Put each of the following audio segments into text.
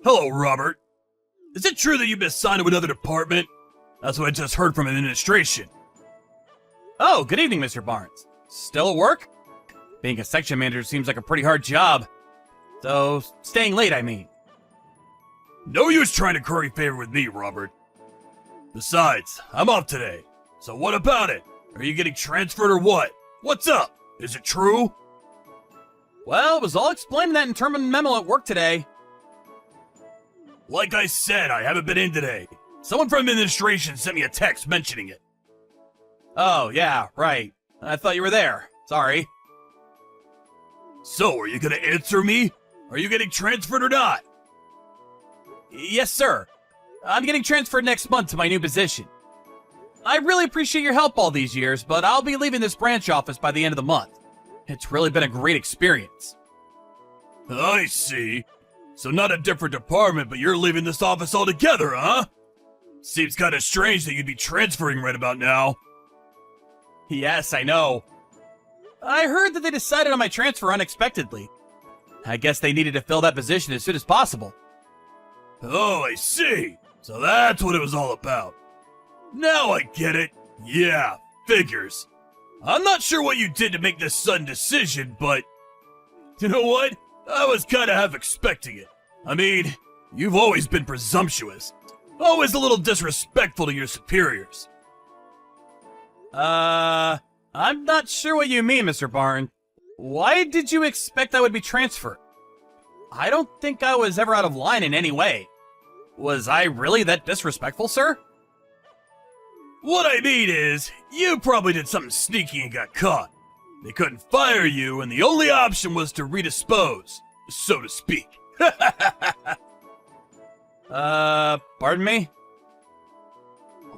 Hello, Robert. Is it true that you've been assigned to another department? That's what I just heard from administration. Oh, good evening, Mr. Barnes. Still at work? Being a section manager seems like a pretty hard job. So, staying late, I mean. No use trying to curry favor with me, Robert. Besides, I'm off today. So what about it? Are you getting transferred or what? What's up? Is it true? Well, it was all explained in that internal memo at work today. Like I said, I haven't been in today. Someone from administration sent me a text mentioning it. Oh, yeah, right. I thought you were there. Sorry. So, are you gonna answer me? Are you getting transferred or not? Yes, sir. I'm getting transferred next month to my new position. I really appreciate your help all these years, but I'll be leaving this branch office by the end of the month. It's really been a great experience. I see. So not a different department, but you're leaving this office altogether, huh? Seems kinda strange that you'd be transferring right about now. Yes, I know. I heard that they decided on my transfer unexpectedly. I guess they needed to fill that position as soon as possible. Oh, I see. So that's what it was all about. Now I get it. Yeah, figures. I'm not sure what you did to make this sudden decision, but... You know what? I was kinda half expecting it. I mean, you've always been presumptuous. Always a little disrespectful to your superiors. I'm not sure what you mean, Mr. Barnes. Why did you expect I would be transferred? I don't think I was ever out of line in any way. Was I really that disrespectful, sir? What I mean is, you probably did something sneaky and got caught. They couldn't fire you, and the only option was to redispose, so to speak. Pardon me?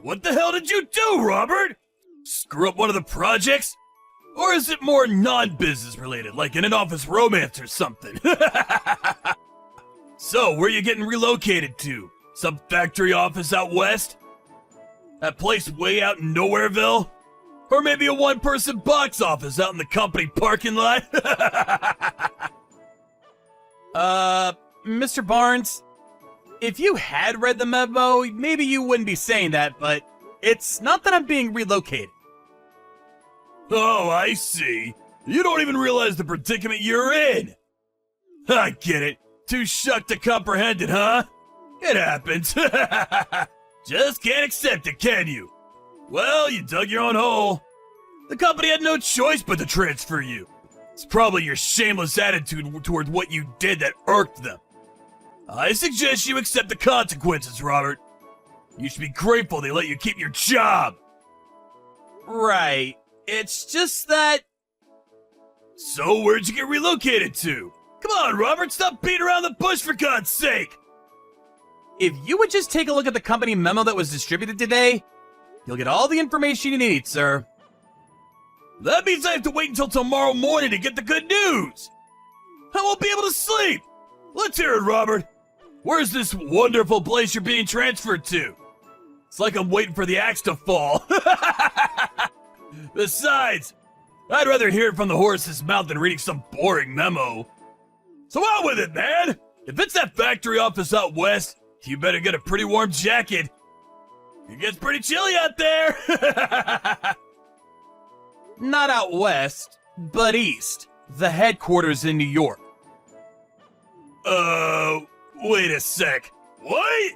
What the hell did you do, Robert? Screw up one of the projects? Or is it more non-business related, like an in-office romance or something? So, where you getting relocated to? Some factory office out west? That place way out in Nowhereville? Or maybe a one-person box office out in the company parking lot? Mr. Barnes, if you had read the memo, maybe you wouldn't be saying that, but it's not that I'm being relocated. Oh, I see. You don't even realize the predicament you're in. I get it. Too shocked to comprehend it, huh? It happens. Just can't accept it, can you? Well, you dug your own hole. The company had no choice but to transfer you. It's probably your shameless attitude toward what you did that irked them. I suggest you accept the consequences, Robert. You should be grateful they let you keep your job. Right. It's just that... So where'd you get relocated to? Come on, Robert, stop beating around the bush for God's sake! If you would just take a look at the company memo that was distributed today, you'll get all the information you need, sir. That means I have to wait until tomorrow morning to get the good news! I won't be able to sleep! Let's hear it, Robert! Where's this wonderful place you're being transferred to? It's like I'm waiting for the axe to fall. Besides, I'd rather hear it from the horse's mouth than reading some boring memo. So out with it, man! If it's that factory office out west, you better get a pretty warm jacket. It gets pretty chilly out there. Not out west, but east. The headquarters in New York. Wait a sec. What?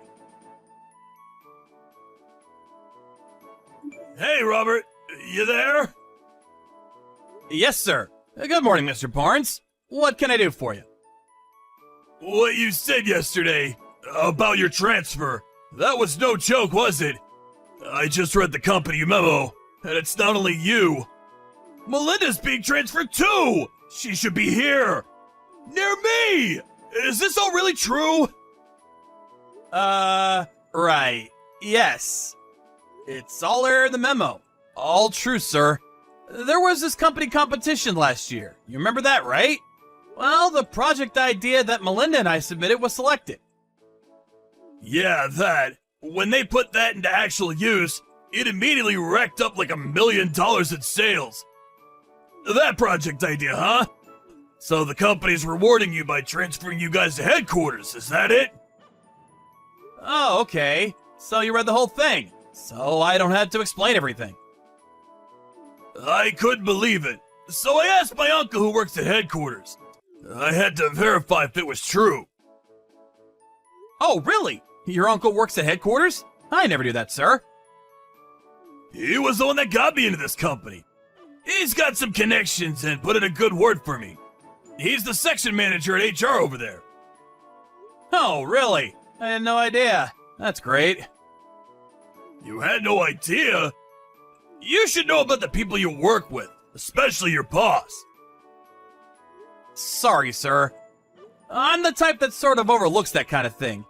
Hey, Robert. You there? Yes, sir. Good morning, Mr. Barnes. What can I do for you? What you said yesterday about your transfer, that was no joke, was it? I just read the company memo, and it's not only you. Melinda's being transferred too! She should be here! Near me! Is this all really true? Right. Yes. It's all there in the memo. All true, sir. There was this company competition last year. You remember that, right? Well, the project idea that Melinda and I submitted was selected. Yeah, that. When they put that into actual use, it immediately racked up like $1 million in sales. That project idea, huh? So the company's rewarding you by transferring you guys to headquarters, is that it? Oh, okay. So you read the whole thing. So I don't have to explain everything. I couldn't believe it. So I asked my uncle who works at headquarters. I had to verify if it was true. Oh, really? Your uncle works at headquarters? I never knew that, sir. He was the one that got me into this company. He's got some connections and put in a good word for me. He's the section manager at HR over there. Oh, really? I had no idea. That's great. You had no idea? You should know about the people you work with, especially your boss. Sorry, sir. I'm the type that sort of overlooks that kind of thing.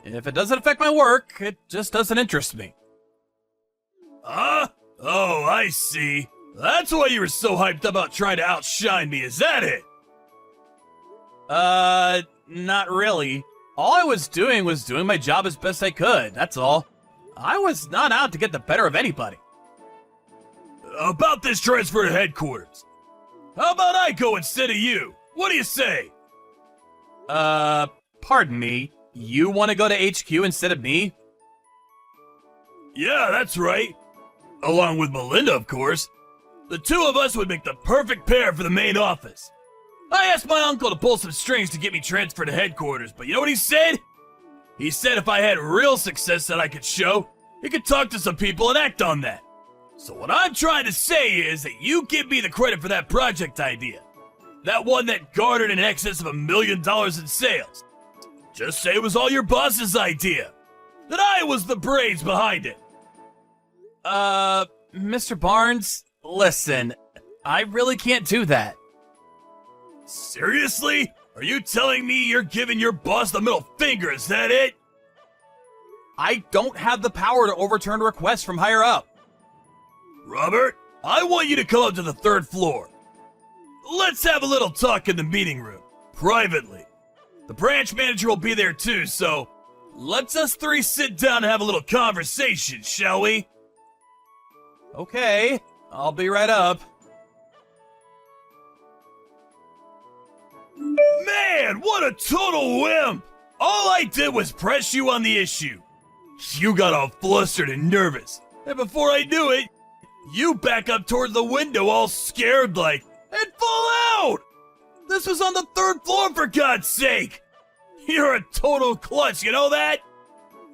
If it doesn't affect my work, it just doesn't interest me. Huh? Oh, I see. That's why you were so hyped about trying to outshine me, is that it? Not really. All I was doing my job as best I could, that's all. I was not out to get the better of anybody. About this transfer to headquarters. How about I go instead of you? What do you say? Pardon me. You want to go to HQ instead of me? Yeah, that's right. Along with Melinda, of course. The two of us would make the perfect pair for the main office. I asked my uncle to pull some strings to get me transferred to headquarters, but you know what he said? He said if I had real success that I could show, he could talk to some people and act on that. So what I'm trying to say is that you give me the credit for that project idea. That one that garnered in excess of $1 million in sales. Just say it was all your boss's idea. That I was the brains behind it. Mr. Barnes, listen, I really can't do that. Seriously? Are you telling me you're giving your boss the middle finger, is that it? I don't have the power to overturn requests from higher up. Robert, I want you to come up to the 3rd floor. Let's have a little talk in the meeting room, privately. The branch manager will be there too, so let's us three sit down and have a little conversation, shall we? Okay, I'll be right up. Man, what a total wimp! All I did was press you on the issue. You got all flustered and nervous, and before I knew it, you back up toward the window all scared like, and fall out! This was on the 3rd floor, for God's sake! You're a total klutz, you know that?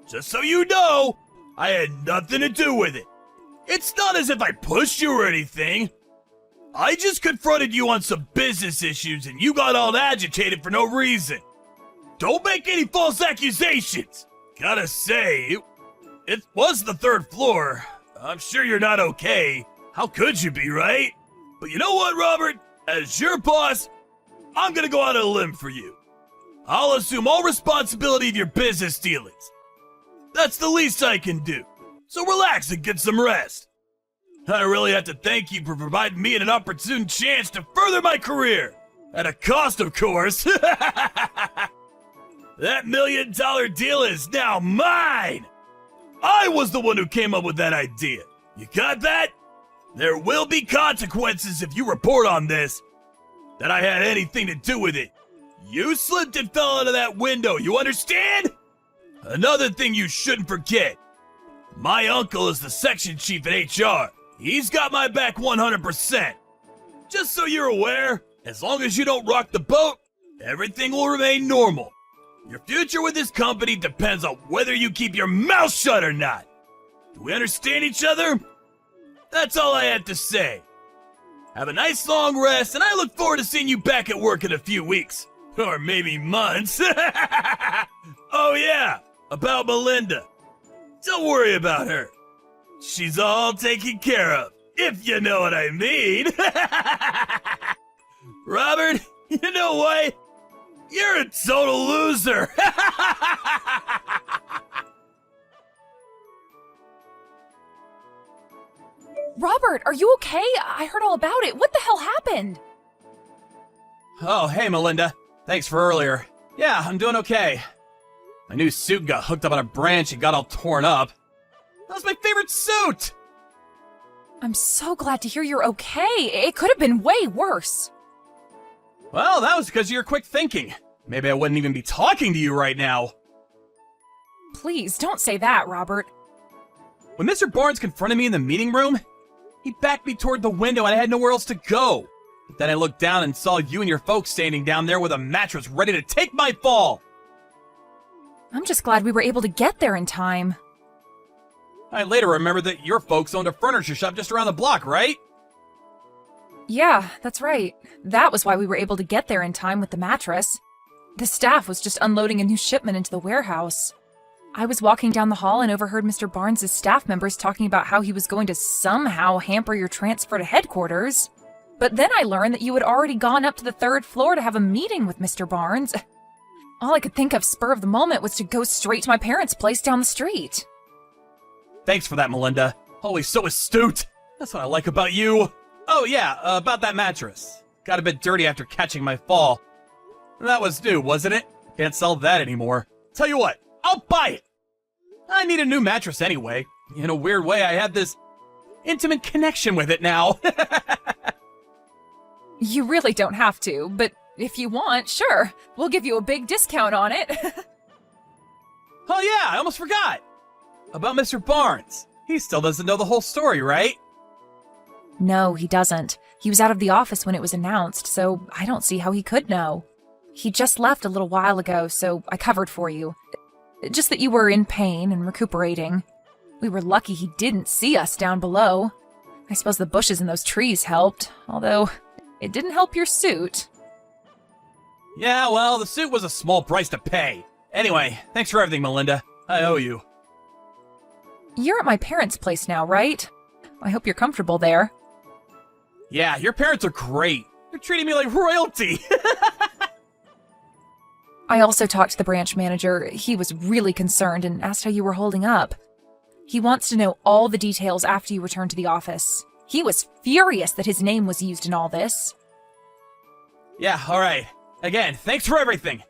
Just so you know, I had nothing to do with it. It's not as if I pushed you or anything. I just confronted you on some business issues and you got all agitated for no reason. Don't make any false accusations. Gotta say, it was the 3rd floor. I'm sure you're not okay. How could you be, right? But you know what, Robert? As your boss, I'm gonna go out on a limb for you. I'll assume all responsibility of your business dealings. That's the least I can do. So relax and get some rest. I really have to thank you for providing me an opportune chance to further my career. At a cost, of course. That $1 million deal is now mine. I was the one who came up with that idea. You got that? There will be consequences if you report on this. That I had anything to do with it. You slipped and fell out of that window, you understand? Another thing you shouldn't forget. My uncle is the section chief at HR. He's got my back 100%. Just so you're aware, as long as you don't rock the boat, everything will remain normal. Your future with this company depends on whether you keep your mouth shut or not. Do we understand each other? That's all I had to say. Have a nice long rest, and I look forward to seeing you back at work in a few weeks. Or maybe months. Oh yeah, about Melinda. Don't worry about her. She's all taken care of, if you know what I mean. Robert, you know what? You're a total loser. Robert, are you okay? I heard all about it. What the hell happened? Oh, hey, Melinda. Thanks for earlier. Yeah, I'm doing okay. My new suit got hooked up on a branch and got all torn up. That was my favorite suit! I'm so glad to hear you're okay. It could have been way worse. Well, that was because of your quick thinking. Maybe I wouldn't even be talking to you right now. Please, don't say that, Robert. When Mr. Barnes confronted me in the meeting room, he backed me toward the window and I had nowhere else to go. But then I looked down and saw you and your folks standing down there with a mattress ready to take my fall. I'm just glad we were able to get there in time. I later remembered that your folks owned a furniture shop just around the block, right? Yeah, that's right. That was why we were able to get there in time with the mattress. The staff was just unloading a new shipment into the warehouse. I was walking down the hall and overheard Mr. Barnes' staff members talking about how he was going to somehow hamper your transfer to headquarters. But then I learned that you had already gone up to the 3rd floor to have a meeting with Mr. Barnes. All I could think of spur of the moment was to go straight to my parents' place down the street. Thanks for that, Melinda. Always so astute. That's what I like about you. Oh yeah, about that mattress. Got a bit dirty after catching my fall. That was new, wasn't it? Can't sell that anymore. Tell you what, I'll buy it. I need a new mattress anyway. In a weird way, I have this intimate connection with it now. You really don't have to, but if you want, sure. We'll give you a big discount on it. Oh yeah, I almost forgot. About Mr. Barnes. He still doesn't know the whole story, right? No, he doesn't. He was out of the office when it was announced, so I don't see how he could know. He just left a little while ago, so I covered for you. Just that you were in pain and recuperating. We were lucky he didn't see us down below. I suppose the bushes and those trees helped, although it didn't help your suit. Yeah, well, the suit was a small price to pay. Anyway, thanks for everything, Melinda. I owe you. You're at my parents' place now, right? I hope you're comfortable there. Yeah, your parents are great. They're treating me like royalty. I also talked to the branch manager. He was really concerned and asked how you were holding up. He wants to know all the details after you return to the office. He was furious that his name was used in all this. Yeah, alright. Again, thanks for everything.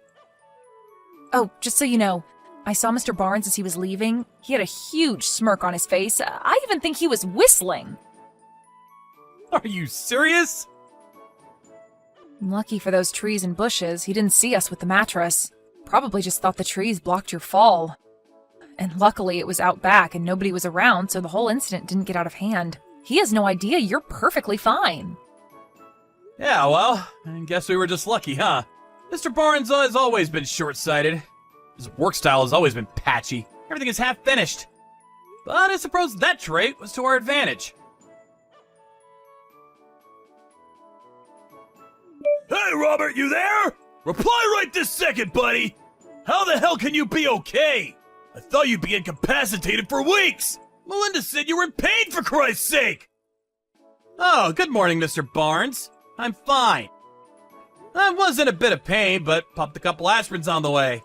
Oh, just so you know, I saw Mr. Barnes as he was leaving. He had a huge smirk on his face. I even think he was whistling. Are you serious? Lucky for those trees and bushes, he didn't see us with the mattress. Probably just thought the trees blocked your fall. And luckily it was out back and nobody was around, so the whole incident didn't get out of hand. He has no idea you're perfectly fine. Yeah, well, I guess we were just lucky, huh? Mr. Barnes has always been short-sighted. His work style has always been patchy. Everything is half finished. But I suppose that trait was to our advantage. Hey, Robert, you there? Reply right this second, buddy! How the hell can you be okay? I thought you'd be incapacitated for weeks! Melinda said you were in pain, for Christ's sake! Oh, good morning, Mr. Barnes. I'm fine. I was in a bit of pain, but popped a couple aspirins on the way.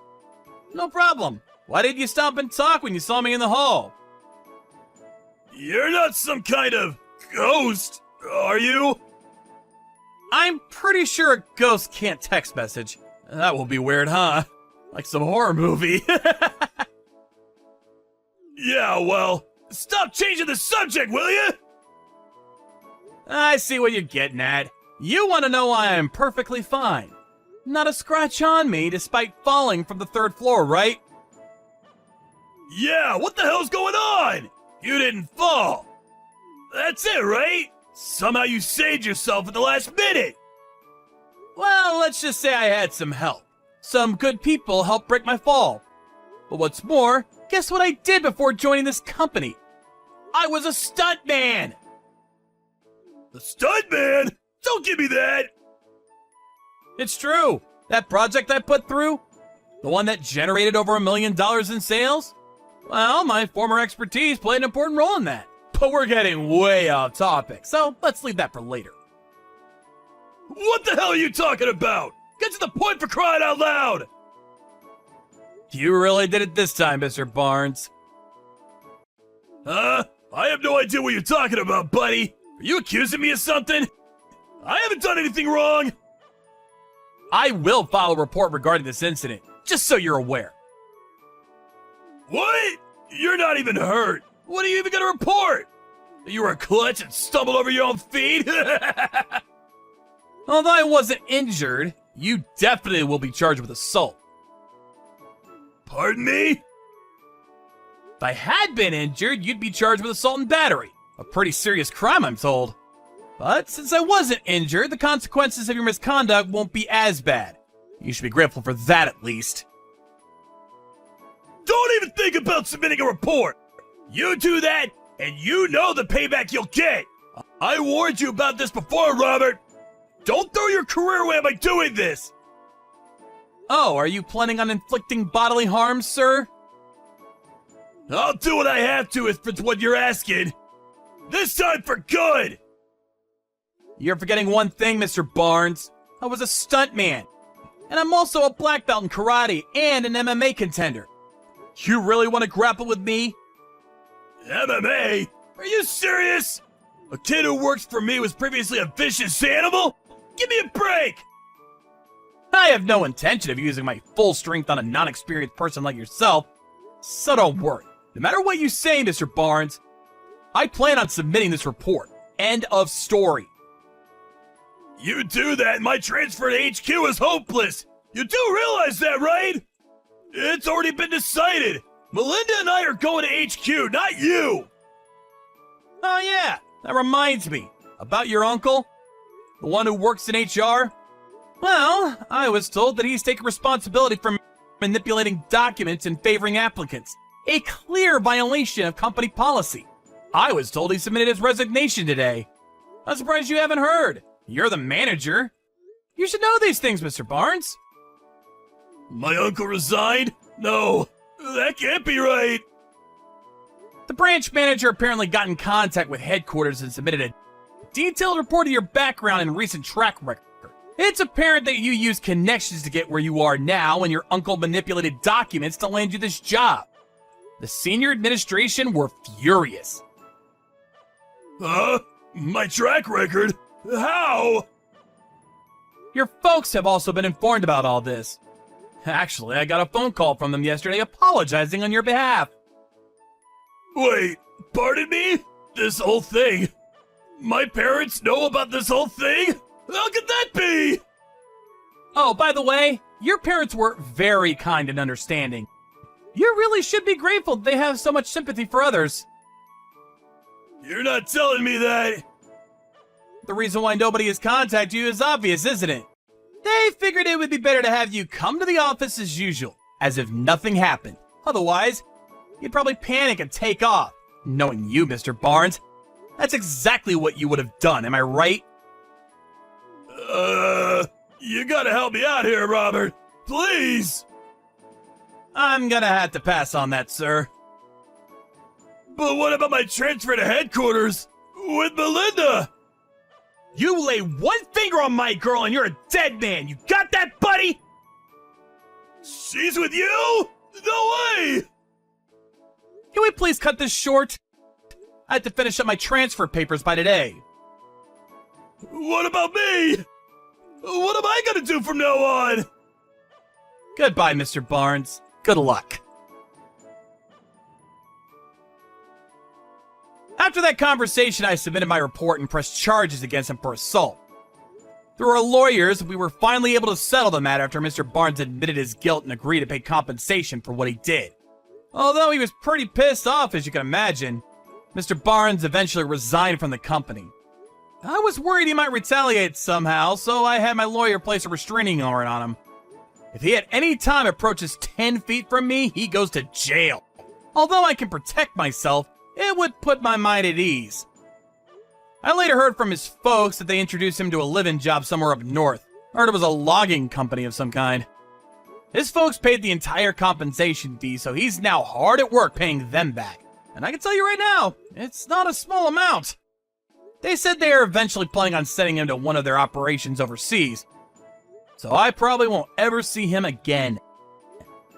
No problem. Why didn't you stop and talk when you saw me in the hall? You're not some kind of ghost, are you? I'm pretty sure a ghost can't text message. That will be weird, huh? Like some horror movie. Yeah, well, stop changing the subject, will you? I see what you're getting at. You want to know why I'm perfectly fine. Not a scratch on me despite falling from the 3rd floor, right? Yeah, what the hell's going on? You didn't fall. That's it, right? Somehow you saved yourself at the last minute. Well, let's just say I had some help. Some good people helped break my fall. But what's more, guess what I did before joining this company? I was a stuntman! The stuntman? Don't give me that! It's true. That project I put through, the one that generated over $1 million in sales, well, my former expertise played an important role in that. But we're getting way off topic, so let's leave that for later. What the hell are you talking about? Get to the point, for crying out loud! You really did it this time, Mr. Barnes. Huh? I have no idea what you're talking about, buddy. Are you accusing me of something? I haven't done anything wrong. I will file a report regarding this incident, just so you're aware. What? You're not even hurt. What are you even gonna report? That you were a klutz and stumbled over your own feet? Although I wasn't injured, you definitely will be charged with assault. Pardon me? If I had been injured, you'd be charged with assault and battery. A pretty serious crime, I'm told. But since I wasn't injured, the consequences of your misconduct won't be as bad. You should be grateful for that at least. Don't even think about submitting a report! You do that, and you know the payback you'll get! I warned you about this before, Robert! Don't throw your career away by doing this! Oh, are you planning on inflicting bodily harm, sir? I'll do what I have to if it's what you're asking. This time for good! You're forgetting one thing, Mr. Barnes. I was a stuntman. And I'm also a black belt in karate and an MMA contender. You really want to grapple with me? MMA? Are you serious? A kid who works for me was previously a vicious animal? Give me a break! I have no intention of using my full strength on a non-experienced person like yourself, so don't worry. No matter what you say, Mr. Barnes, I plan on submitting this report. End of story. You do that, my transfer to HQ is hopeless! You do realize that, right? It's already been decided! Melinda and I are going to HQ, not you! Oh yeah, that reminds me. About your uncle? The one who works in HR? Well, I was told that he's taking responsibility for manipulating documents and favoring applicants. A clear violation of company policy. I was told he submitted his resignation today. I'm surprised you haven't heard. You're the manager. You should know these things, Mr. Barnes. My uncle resigned? No, that can't be right. The branch manager apparently got in contact with headquarters and submitted a detailed report of your background and recent track record. It's apparent that you used connections to get where you are now, and your uncle manipulated documents to land you this job. The senior administration were furious. My track record? How? Your folks have also been informed about all this. Actually, I got a phone call from them yesterday apologizing on your behalf. Wait, pardon me? This whole thing? My parents know about this whole thing? How could that be? Oh, by the way, your parents were very kind and understanding. You really should be grateful that they have so much sympathy for others. You're not telling me that. The reason why nobody has contacted you is obvious, isn't it? They figured it would be better to have you come to the office as usual, as if nothing happened. Otherwise, you'd probably panic and take off. Knowing you, Mr. Barnes, that's exactly what you would have done, am I right? You gotta help me out here, Robert. Please. I'm gonna have to pass on that, sir. But what about my transfer to headquarters with Melinda? You lay one finger on my girl and you're a dead man. You got that, buddy? She's with you? No way! Can we please cut this short? I have to finish up my transfer papers by today. What about me? What am I gonna do from now on? Goodbye, Mr. Barnes. Good luck. After that conversation, I submitted my report and pressed charges against him for assault. Through our lawyers, we were finally able to settle the matter after Mr. Barnes admitted his guilt and agreed to pay compensation for what he did. Although he was pretty pissed off, as you can imagine, Mr. Barnes eventually resigned from the company. I was worried he might retaliate somehow, so I had my lawyer place a restraining order on him. If he at any time approaches 10 feet from me, he goes to jail. Although I can protect myself, it would put my mind at ease. I later heard from his folks that they introduced him to a live-in job somewhere up north. I heard it was a logging company of some kind. His folks paid the entire compensation fee, so he's now hard at work paying them back. And I can tell you right now, it's not a small amount. They said they are eventually planning on sending him to one of their operations overseas, so I probably won't ever see him again.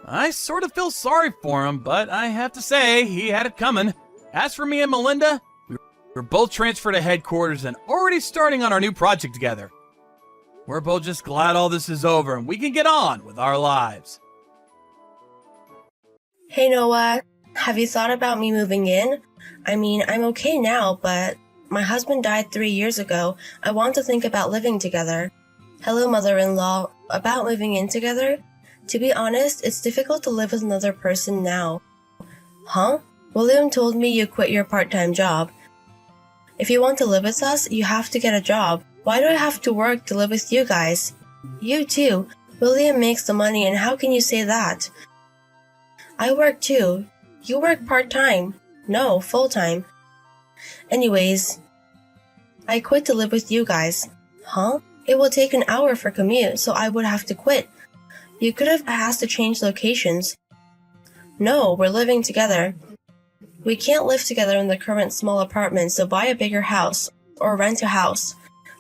I sort of feel sorry for him, but I have to say, he had it coming. As for me and Melinda, we're both transferred to headquarters and already starting on our new project together. We're both just glad all this is over and we can get on with our lives. Hey Noah, have you thought about me moving in? I mean, I'm okay now, but my husband died 3 years ago. I want to think about living together. Hello, mother-in-law. About moving in together? To be honest, it's difficult to live with another person now. Huh? William told me you quit your part-time job. If you want to live with us, you have to get a job. Why do I have to work to live with you guys? You too. William makes the money, and how can you say that? I work too. You work part-time. No, full-time. Anyways, I quit to live with you guys. Huh? It will take an hour for commute, so I would have to quit. You could have asked to change locations. No, we're living together. We can't live together in the current small apartment, so buy a bigger house or rent a house.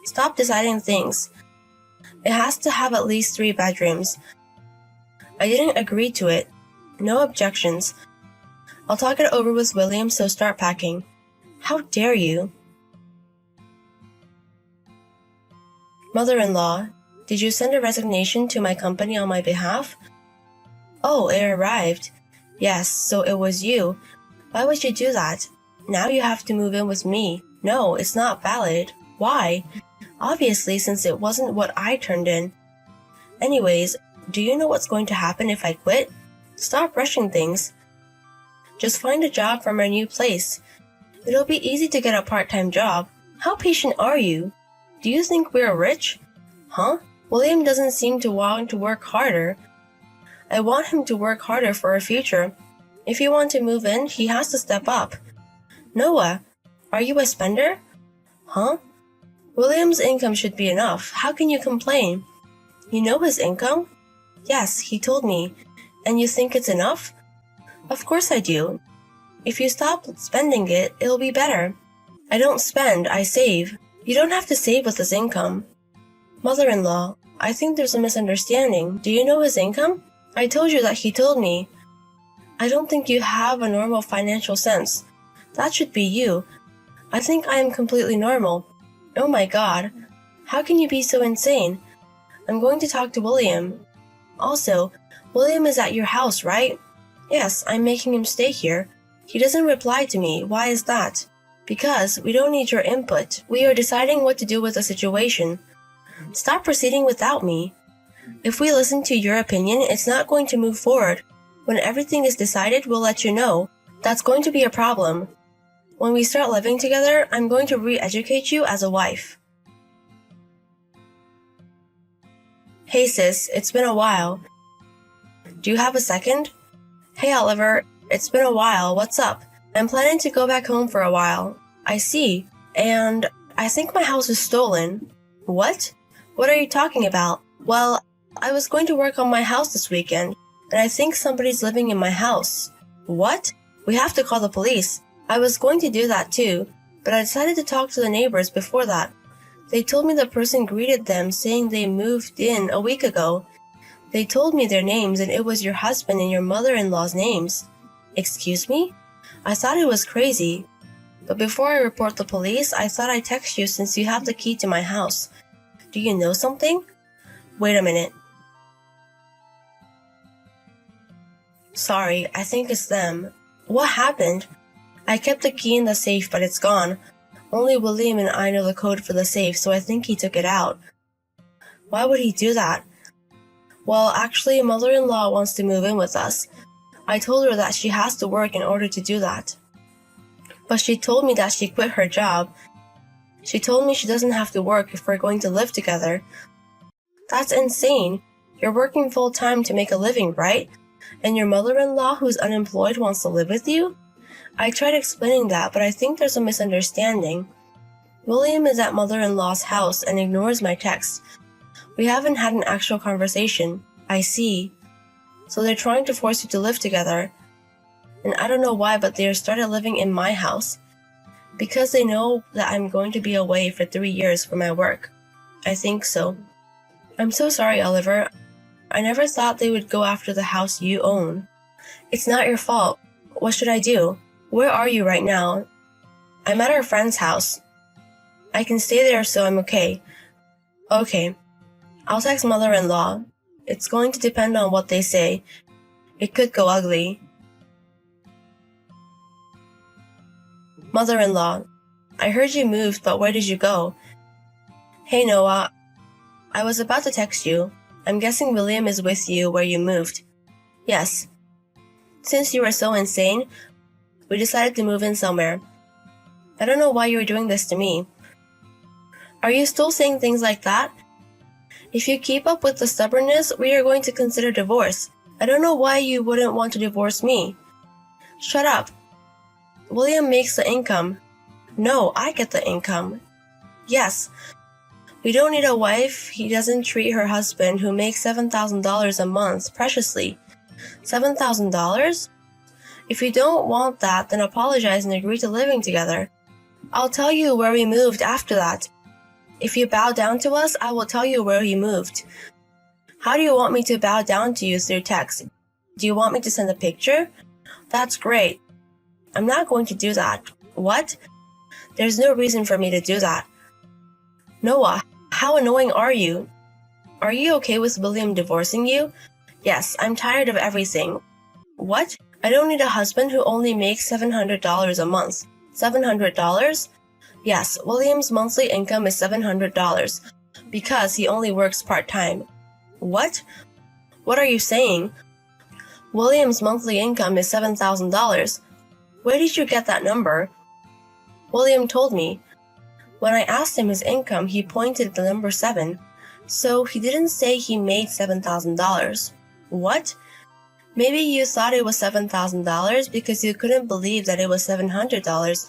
Stop deciding things. It has to have at least 3 bedrooms. I didn't agree to it. No objections. I'll talk it over with William, so start packing. How dare you? Mother-in-law, did you send a resignation to my company on my behalf? Oh, it arrived. Yes, so it was you. Why would you do that? Now you have to move in with me. No, it's not valid. Why? Obviously, since it wasn't what I turned in. Anyways, do you know what's going to happen if I quit? Stop rushing things. Just find a job from our new place. It'll be easy to get a part-time job. How patient are you? Do you think we're rich? Huh? William doesn't seem to want to work harder. I want him to work harder for our future. If you want to move in, he has to step up. Noah, are you a spender? Huh? William's income should be enough. How can you complain? You know his income? Yes, he told me. And you think it's enough? Of course I do. If you stop spending it, it'll be better. I don't spend, I save. You don't have to save with his income. Mother-in-law, I think there's a misunderstanding. Do you know his income? I told you that he told me. I don't think you have a normal financial sense. That should be you. I think I am completely normal. Oh my God. How can you be so insane? I'm going to talk to William. Also, William is at your house, right? Yes, I'm making him stay here. He doesn't reply to me. Why is that? Because we don't need your input. We are deciding what to do with the situation. Stop proceeding without me. If we listen to your opinion, it's not going to move forward. When everything is decided, we'll let you know. That's going to be a problem. When we start living together, I'm going to re-educate you as a wife. Hey sis, it's been a while. Do you have a second? Hey Oliver, it's been a while. What's up? I'm planning to go back home for a while. I see. And I think my house is stolen. What? What are you talking about? Well, I was going to work on my house this weekend, and I think somebody's living in my house. What? We have to call the police. I was going to do that too, but I decided to talk to the neighbors before that. They told me the person greeted them saying they moved in a week ago. They told me their names, and it was your husband and your mother-in-law's names. Excuse me? I thought it was crazy. But before I report the police, I thought I'd text you since you have the key to my house. Do you know something? Wait a minute. Sorry, I think it's them. What happened? I kept the key in the safe, but it's gone. Only William and I know the code for the safe, so I think he took it out. Why would he do that? Well, actually, mother-in-law wants to move in with us. I told her that she has to work in order to do that. But she told me that she quit her job. She told me she doesn't have to work if we're going to live together. That's insane. You're working full-time to make a living, right? And your mother-in-law who's unemployed wants to live with you? I tried explaining that, but I think there's a misunderstanding. William is at mother-in-law's house and ignores my texts. We haven't had an actual conversation. I see. So they're trying to force you to live together. And I don't know why, but they started living in my house. Because they know that I'm going to be away for 3 years for my work. I think so. I'm so sorry, Oliver. I never thought they would go after the house you own. It's not your fault. What should I do? Where are you right now? I'm at our friend's house. I can stay there, so I'm okay. Okay. I'll text mother-in-law. It's going to depend on what they say. It could go ugly. Mother-in-law, I heard you moved, but where did you go? Hey Noah, I was about to text you. I'm guessing William is with you where you moved. Yes. Since you were so insane, we decided to move in somewhere. I don't know why you're doing this to me. Are you still saying things like that? If you keep up with the stubbornness, we are going to consider divorce. I don't know why you wouldn't want to divorce me. Shut up. William makes the income. No, I get the income. Yes. We don't need a wife. He doesn't treat her husband, who makes $7,000 a month, preciously. $7,000? If you don't want that, then apologize and agree to living together. I'll tell you where we moved after that. If you bow down to us, I will tell you where he moved. How do you want me to bow down to you through text? Do you want me to send a picture? That's great. I'm not going to do that. What? There's no reason for me to do that. Noah, how annoying are you? Are you okay with William divorcing you? Yes, I'm tired of everything. What? I don't need a husband who only makes $700 a month. $700? Yes, William's monthly income is $700 because he only works part-time. What? What are you saying? William's monthly income is $7,000. Where did you get that number? William told me. When I asked him his income, he pointed at the number 7. So he didn't say he made $7,000. What? Maybe you thought it was $7,000 because you couldn't believe that it was $700.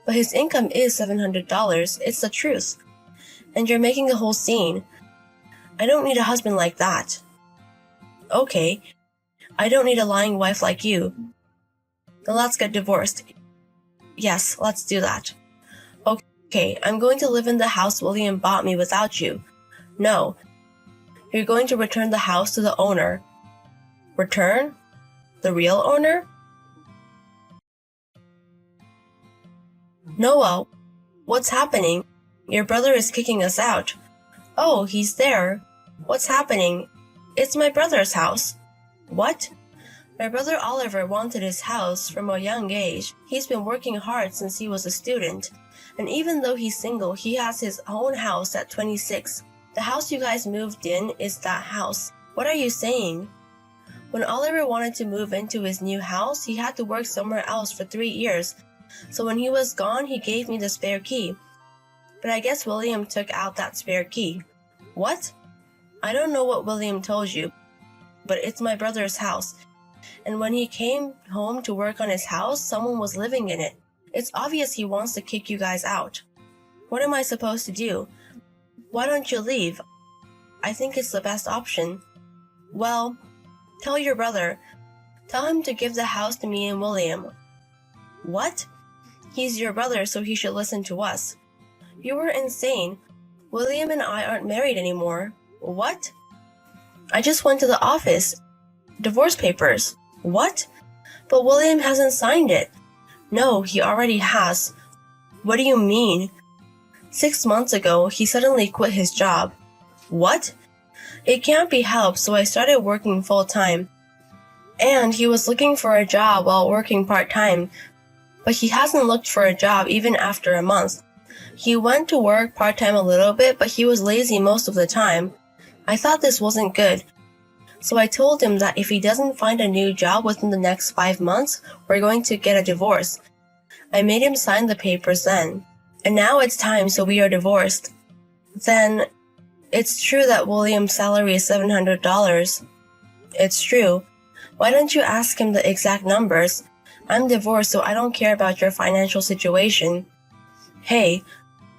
But his income is $700. It's the truth. And you're making a whole scene. I don't need a husband like that. Okay. I don't need a lying wife like you. Then let's get divorced. Yes, let's do that. Okay, I'm going to live in the house William bought me without you. No. You're going to return the house to the owner. Return? The real owner? Noah, what's happening? Your brother is kicking us out. Oh, he's there. What's happening? It's my brother's house. What? My brother Oliver wanted his house from a young age. He's been working hard since he was a student. And even though he's single, he has his own house at 26. The house you guys moved in is that house. What are you saying? When Oliver wanted to move into his new house, he had to work somewhere else for 3 years. So when he was gone, he gave me the spare key. But I guess William took out that spare key. What? I don't know what William told you, but it's my brother's house. And when he came home to work on his house, someone was living in it. It's obvious he wants to kick you guys out. What am I supposed to do? Why don't you leave? I think it's the best option. Well, tell your brother. Tell him to give the house to me and William. What? He's your brother, so he should listen to us. You were insane. William and I aren't married anymore. What? I just went to the office. Divorce papers. What? But William hasn't signed it. No, he already has. What do you mean? 6 months ago, he suddenly quit his job. What? It can't be helped, so I started working full-time. And he was looking for a job while working part-time. But he hasn't looked for a job even after a month. He went to work part-time a little bit, but he was lazy most of the time. I thought this wasn't good. So I told him that if he doesn't find a new job within the next 5 months, we're going to get a divorce. I made him sign the papers then. And now it's time, so we are divorced. Then, it's true that William's salary is $700. It's true. Why don't you ask him the exact numbers? I'm divorced, so I don't care about your financial situation. Hey,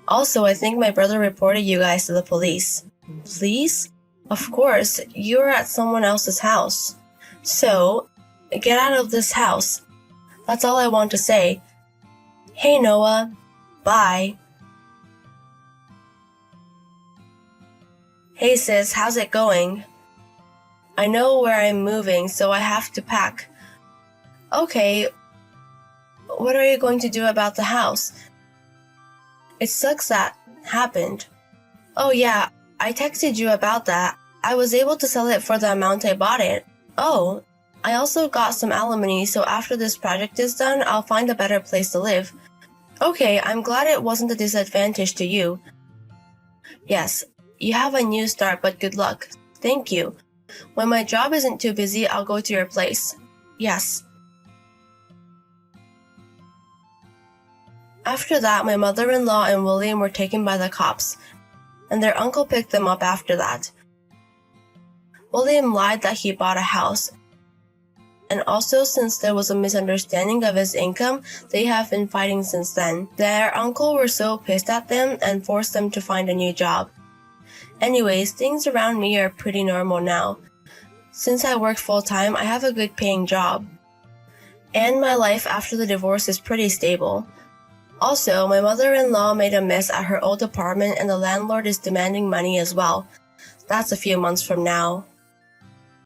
also I think my brother reported you guys to the police. Police? Of course, you were at someone else's house. So, get out of this house. That's all I want to say. Hey Noah, bye. Hey sis, how's it going? I know where I'm moving, so I have to pack. Okay, what are you going to do about the house? It sucks that happened. Oh yeah, I texted you about that. I was able to sell it for the amount I bought it. Oh, I also got some alimony, so after this project is done, I'll find a better place to live. Okay, I'm glad it wasn't a disadvantage to you. Yes, you have a new start, but good luck. Thank you. When my job isn't too busy, I'll go to your place. Yes. After that, my mother-in-law and William were taken by the cops, and their uncle picked them up after that. William lied that he bought a house, and also since there was a misunderstanding of his income, they have been fighting since then. Their uncle were so pissed at them and forced them to find a new job. Anyways, things around me are pretty normal now. Since I work full-time, I have a good paying job. And my life after the divorce is pretty stable. Also, my mother-in-law made a mess at her old apartment and the landlord is demanding money as well. That's a few months from now.